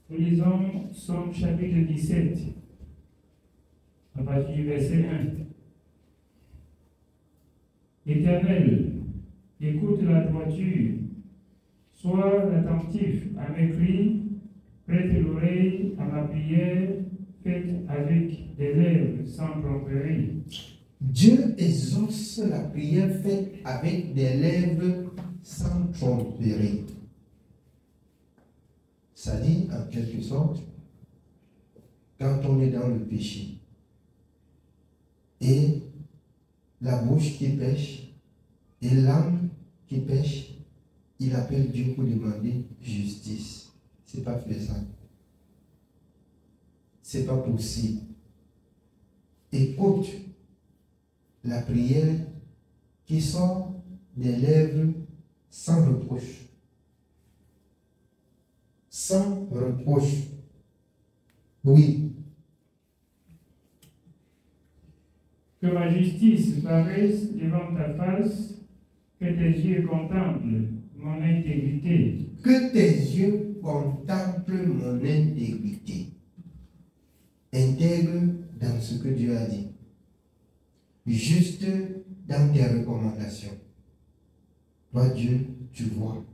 Nous lisons Psaume chapitre 17, à partir du verset 1. Éternel, écoute la droiture, sois attentif à mes cris, prête l'oreille à ma prière, faite avec des lèvres sans tromperie. Dieu exauce la prière faite avec des lèvres sans tromperie. Ça dit, en quelque sorte, quand on est dans le péché et la bouche qui pêche et l'âme qui pêche, il appelle Dieu pour demander justice. C'est pas faisable. C'est pas possible. Écoute la prière qui sort des lèvres sans reproche. Sans reproche. Oui. Que ma justice paraisse devant ta face, que tes yeux contemplent mon intégrité. Que tes yeux contemplent mon intégrité. Intègre dans ce que Dieu a dit. Juste dans tes recommandations. Toi, Dieu, tu vois.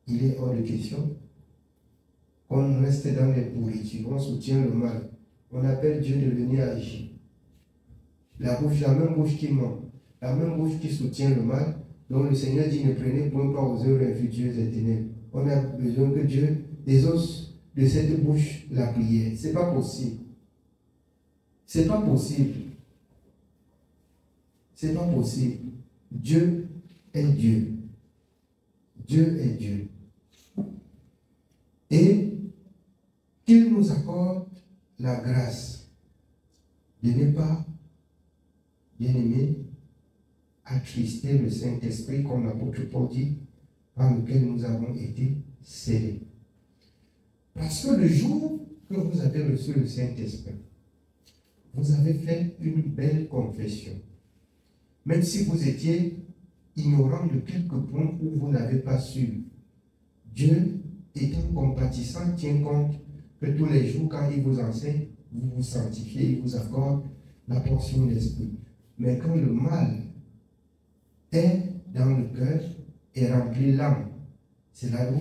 Il est hors de question qu'on reste dans les pourritures, on soutient le mal. On appelle Dieu de venir agir. La même bouche qui ment, la même bouche qui soutient le mal, dont le Seigneur dit ne prenez point part aux œuvres infructueuses et ténèbres. On a besoin que Dieu exauce de cette bouche la prière. C'est pas possible. C'est pas possible. C'est pas possible. Dieu est Dieu. Dieu est Dieu. Et qu'il nous accorde la grâce de ne pas, bien aimé, attrister le Saint-Esprit, comme l'apôtre Paul dit, par lequel nous avons été scellés. Parce que le jour que vous avez reçu le Saint-Esprit, vous avez fait une belle confession. Même si vous étiez ignorant de quelques points où vous n'avez pas su, Dieu, étant compatissant, tient compte que tous les jours, quand il vous enseigne, vous vous sanctifiez, il vous accorde la portion d'esprit. Mais quand le mal est dans le cœur et remplit l'âme, c'est là où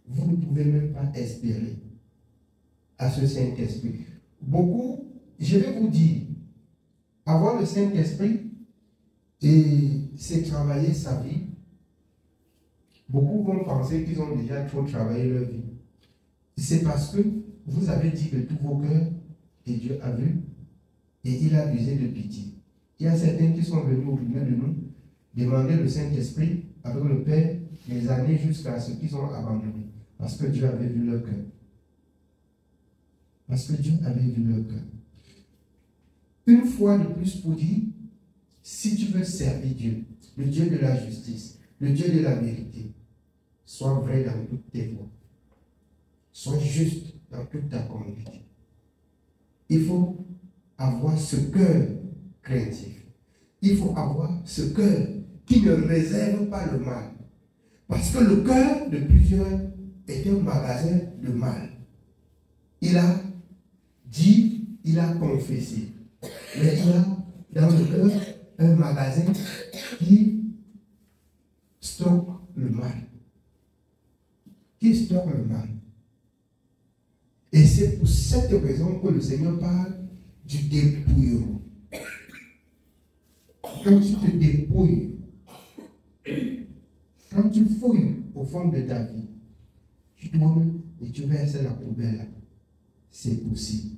vous ne pouvez même pas espérer à ce Saint-Esprit. Beaucoup, je vais vous dire, avoir le Saint-Esprit, et c'est travailler sa vie. Beaucoup vont penser qu'ils ont déjà trop travaillé leur vie. C'est parce que vous avez dit de tous vos cœurs et Dieu a vu et il a usé de pitié. Il y a certains qui sont venus au milieu de nous demander le Saint-Esprit avec le Père des années jusqu'à ce qu'ils ont abandonné. Parce que Dieu avait vu leur cœur. Parce que Dieu avait vu leur cœur. Une fois de plus pour dire, si tu veux servir Dieu, le Dieu de la justice, le Dieu de la vérité, sois vrai dans toutes tes voies. Sois juste dans toute ta conduite. Il faut avoir ce cœur craintif. Il faut avoir ce cœur qui ne réserve pas le mal. Parce que le cœur de plusieurs est un magasin de mal. Il a dit, il a confessé. Mais il a dans le cœur un magasin qui stocke le mal. Qui stocke le mal. Et c'est pour cette raison que le Seigneur parle du dépouillement. Quand tu te dépouilles, quand tu fouilles au fond de ta vie, tu tournes et tu verses la poubelle là. C'est possible.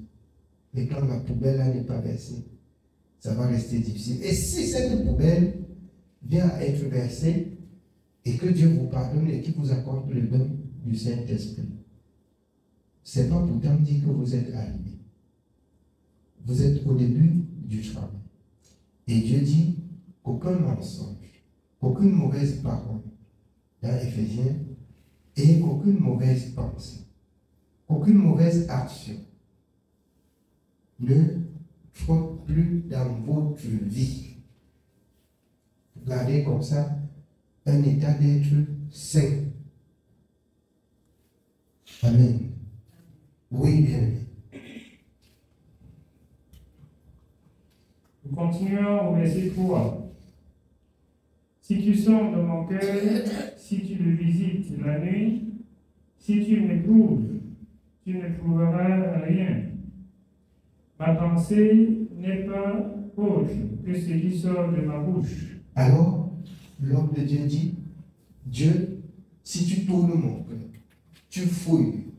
Mais quand la poubelle là n'est pas versée, ça va rester difficile. Et si cette poubelle vient à être versée et que Dieu vous pardonne et qu'il vous accorde le don du Saint-Esprit, ce n'est pas pourtant dire que vous êtes arrivé. Vous êtes au début du travail. Et Dieu dit qu'aucun mensonge, qu'aucune mauvaise parole dans Éphésiens et qu'aucune mauvaise pensée, qu'aucune mauvaise action ne trotte plus dans votre vie. Gardez comme ça un état d'être saint. Amen. Oui, bien aimé. Nous continuons au verset 3. Si tu sondes mon cœur, si tu le visites la nuit, si tu m'éprouves, tu ne trouveras rien. Ma pensée n'est pas autre que ce qui sort de ma bouche. Alors, l'homme de Dieu dit, Dieu, si tu tournes mon cœur, tu fouilles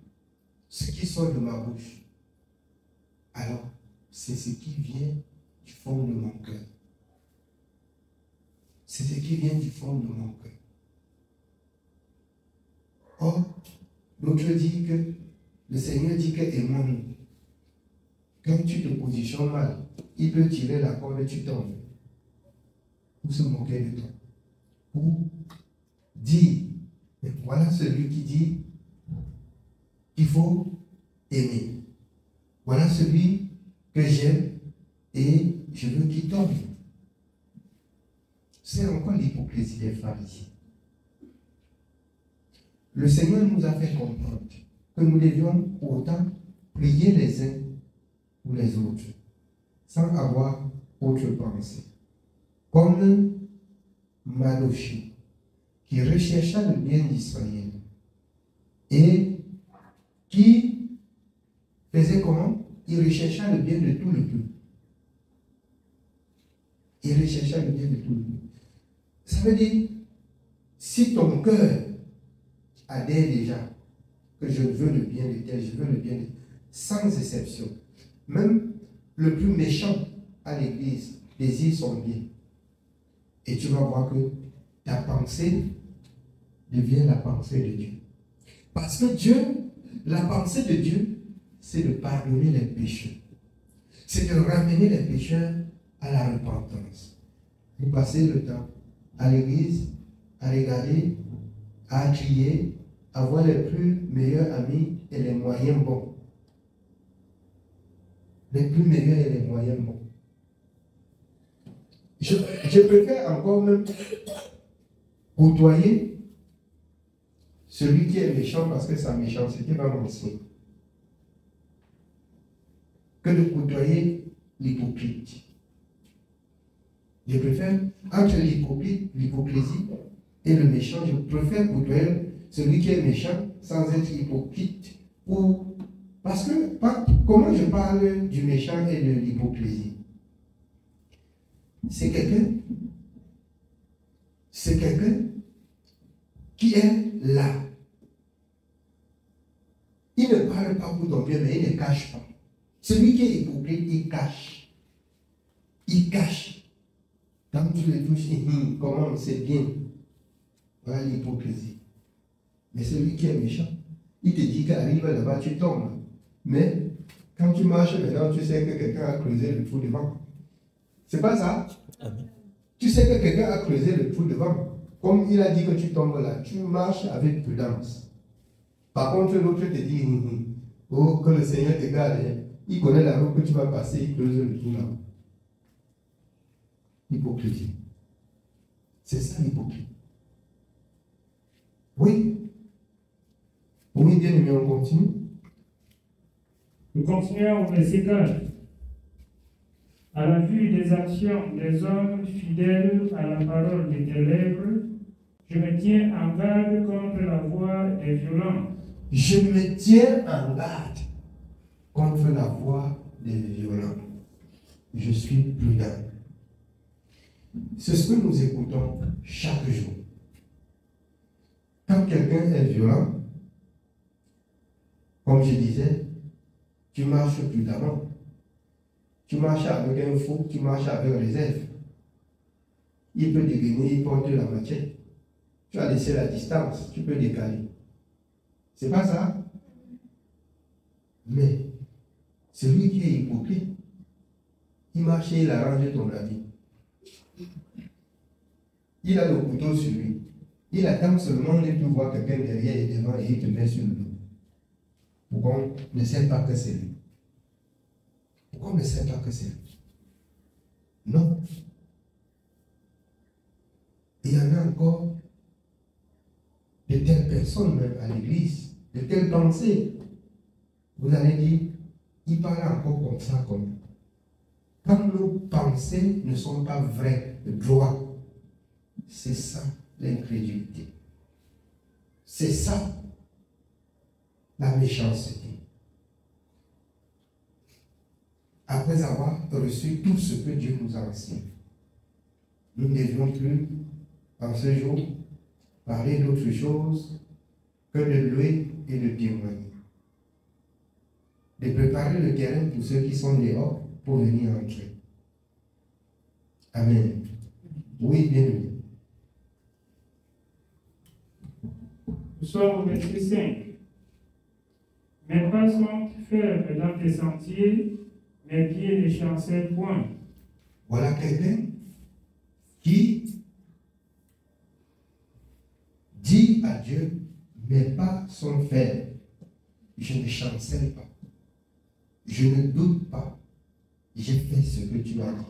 ce qui sort de ma bouche, alors c'est ce qui vient du fond de mon cœur. C'est ce qui vient du fond de mon cœur. Or, l'autre dit que, le Seigneur dit que aimons-nous. Quand tu te positionnes mal, il peut tirer la corde et tu tombes. Pour se moquer de toi. Pour dire, mais voilà celui qui dit qu'il faut aimer. Voilà celui que j'aime et je veux qu'il tombe. C'est encore l'hypocrisie des pharisiens. Le Seigneur nous a fait comprendre que nous devions autant prier les uns pour les autres, sans avoir autre pensée. Comme Manoché, qui rechercha le bien d'Israël et qui faisait comment? Il rechercha le bien de tout le peuple. Il rechercha le bien de tout le peuple. Ça veut dire, si ton cœur adhère déjà que je veux le bien de tel, je veux le bien de tel, sans exception, même le plus méchant à l'église désire son bien. Et tu vas voir que ta pensée devient la pensée de Dieu. Parce que Dieu, la pensée de Dieu, c'est de pardonner les péchés. C'est de ramener les pécheurs à la repentance. Vous passez le temps à l'église, à regarder, à crier, à voir les plus meilleurs amis et les moyens bons. Les plus meilleurs et les moyens bons. Je préfère encore même côtoyer celui qui est méchant parce que sa méchanceté va m'enseigner, que de côtoyer l'hypocrite. Je préfère, entre l'hypocrisie et le méchant, je préfère côtoyer celui qui est méchant sans être hypocrite. Parce que, comment je parle du méchant et de l'hypocrisie? C'est quelqu'un qui est là. Il ne parle pas pour ton bien, mais il ne cache pas. Celui qui est hypocrite, il cache. Il cache. Quand tu le touches, comment c'est bien. Voilà l'hypocrisie. Mais celui qui est méchant, il te dit qu'arrive là-bas, tu tombes. Mais quand tu marches maintenant, tu sais que quelqu'un a creusé le trou devant. C'est pas ça? Amen. Tu sais que quelqu'un a creusé le trou devant. Comme il a dit que tu tombes là, tu marches avec prudence. Par contre, l'autre te dit, oh, que le Seigneur te garde. Il connaît la route que tu vas passer, il creuse le trou là. Hypocrisie. C'est ça l'hypocrisie. Oui. Oui, bien aimé, on continue. Nous continuons au verset 4. À la vue des actions des hommes fidèles à la parole de tes lèvres, je me tiens en garde contre la voix des violents. Je me tiens en garde contre la voix des violents. Je suis prudent. C'est ce que nous écoutons chaque jour. Quand quelqu'un est violent, comme je disais, tu marches prudemment. Tu marches avec un fou, tu marches avec réserve. Il peut dégainer, il porte la machette. Tu as laissé la distance, tu peux décaler. C'est pas ça. Mais celui qui est hypocrite, il marche et il arrange ton avis. Il a le couteau sur lui. Il attend seulement de tu vois quelqu'un derrière et devant et il te met sur le dos. Pourquoi on ne sait pas que c'est lui? Pourquoi on ne sait pas que c'est lui? Non. Il y en a encore de telles personnes même à l'église de telles pensées, vous allez dire, il parle encore comme ça, comme quand nos pensées ne sont pas vraies, droites, c'est ça l'incrédulité. C'est ça la méchanceté. Après avoir reçu tout ce que Dieu nous a enseigné, nous ne devions plus, en ce jour, parler d'autre chose que de louer et de témoigner. De préparer le terrain pour ceux qui sont dehors pour venir entrer. Amen. Oui, bien aimé. Nous sommes au verset 5. Mes pas sont fermes dans tes sentiers, mes pieds ne chancellent point. Voilà quelqu'un qui dit à Dieu, mes pas sont fermes, je ne chancelle pas, je ne doute pas, j'ai fait ce que tu as dit.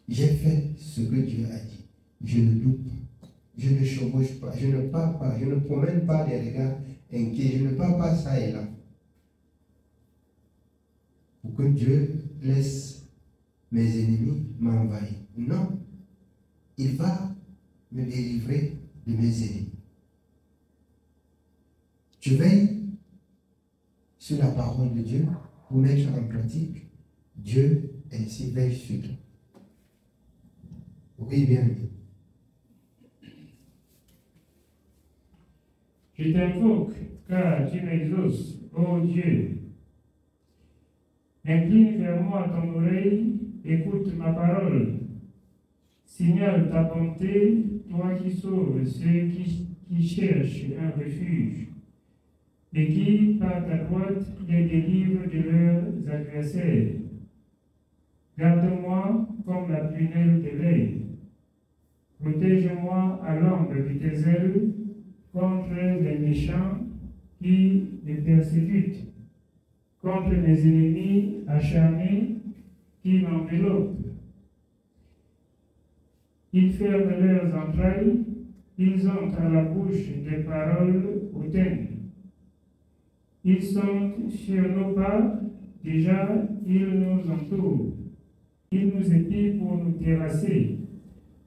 J'ai fait ce que Dieu a dit. Je ne doute pas, je ne chevauche pas, je ne pars pas, je ne promène pas des regards inquiets, je ne pars pas ça et là. Pour que Dieu laisse mes ennemis m'envahir. Non, il va me délivrer de mes ennemis. Je veille sur la parole de Dieu pour mettre en pratique. Dieu ainsi veille sur toi. Oui, bien. Je t'invoque, car tu m'exauces, ô Dieu. Incline vers moi ton oreille, écoute ma parole. Signale ta bonté, toi qui sauves ceux qui cherchent un refuge, et qui, par ta droite, les délivre de leurs adversaires. Garde-moi comme la prunelle de l'œil. Protège-moi à l'ombre de tes ailes contre les méchants qui me persécutent, contre mes ennemis acharnés qui m'enveloppent. Ils ferment leurs entrailles, ils ont à la bouche des paroles hautaines. Ils sont sur nos pas, déjà ils nous entourent. Ils nous épient pour nous terrasser.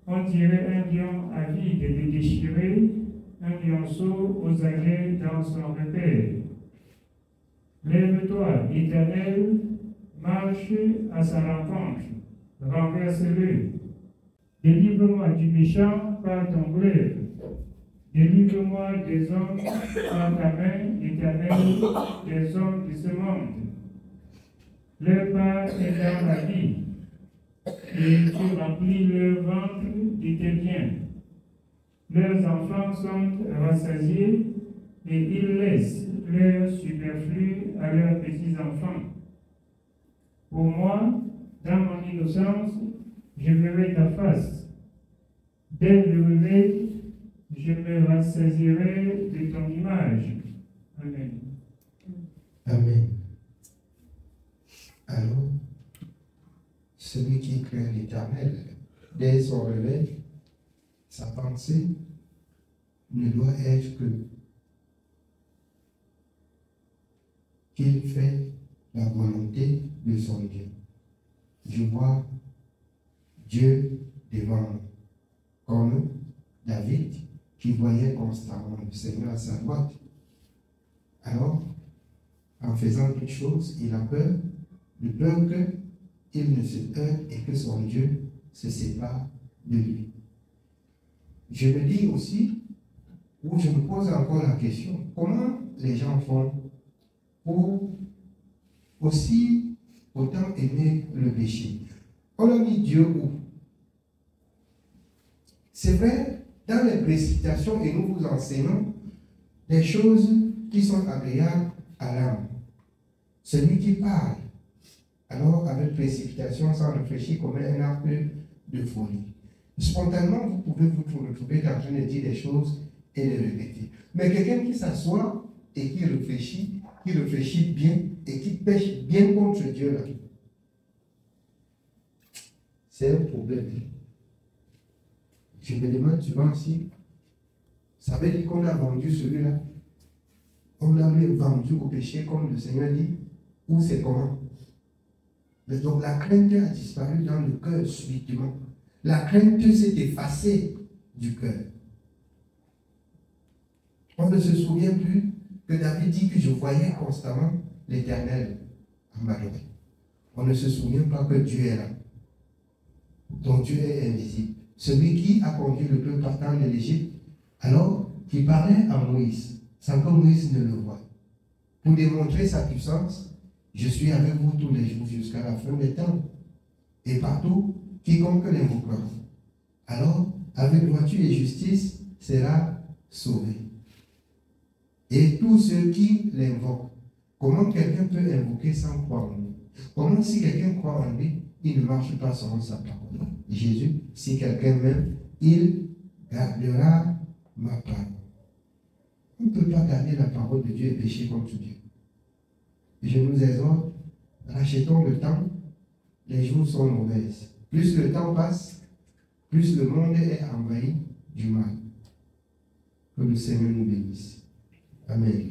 On dirait un lion avide de déchirer, un lionceau aux aguets dans son repère. Lève-toi, Éternel, marche à sa rencontre, renverse-le. Délivre-moi du méchant par ton glaive. Délivre-moi des hommes par ta main, Éternel, des hommes de ce monde. Leur part est dans la vie, et tu remplis leur ventre de tes biens. Leurs enfants sont rassasiés, et ils laissent leur superflu à leurs petits-enfants. Pour moi, dans mon innocence, je verrai ta face. Dès le réveil, je me rassasierai de ton image. Amen. Amen. Alors, celui qui craint l'Éternel, dès son réveil, sa pensée ne doit être qu'il fait la volonté de son Dieu. Je vois Dieu devant nous, comme David qui voyait constamment le Seigneur à sa droite. Alors, en faisant quelque chose, il a peur, de peur qu'il ne se heurte et que son Dieu se sépare de lui. Je me dis aussi, ou je me pose encore la question, comment les gens font pour aussi autant aimer le péché? On a mis Dieu où? C'est vrai, dans les précipitations, et nous vous enseignons des choses qui sont agréables à l'âme. Celui qui parle, alors avec précipitation, sans réfléchir, commet un acte de folie. Spontanément, vous pouvez vous retrouver en train de dire des choses et les répéter. Mais quelqu'un qui s'assoit et qui réfléchit bien et qui pêche bien contre Dieu, là, c'est un problème. Je me demande souvent si ça veut dire qu'on a vendu celui-là. On l'avait vendu au péché, comme le Seigneur dit, ou c'est comment? Mais donc la crainte a disparu dans le cœur subitement. La crainte s'est effacée du cœur. On ne se souvient plus que David dit que je voyais constamment l'Éternel en m'adorer. On ne se souvient pas que Dieu est là. Donc Dieu est invisible. Celui qui a conduit le peuple partant de l'Égypte, alors qu'il parlait à Moïse, sans que Moïse ne le voie. Pour démontrer sa puissance, je suis avec vous tous les jours jusqu'à la fin des temps. Et partout, quiconque l'invoquera. Alors, avec droiture et justice, sera sauvé. Et tous ceux qui l'invoquent, comment quelqu'un peut invoquer sans croire en lui? Comment si quelqu'un croit en lui, il ne marche pas selon sa parole? Jésus, si quelqu'un m'aime, il gardera ma parole. On ne peut pas garder la parole de Dieu et pécher contre Dieu. Et je nous exhorte, rachetons le temps, les jours sont mauvaises. Plus le temps passe, plus le monde est envahi du mal. Que le Seigneur nous bénisse. Amen.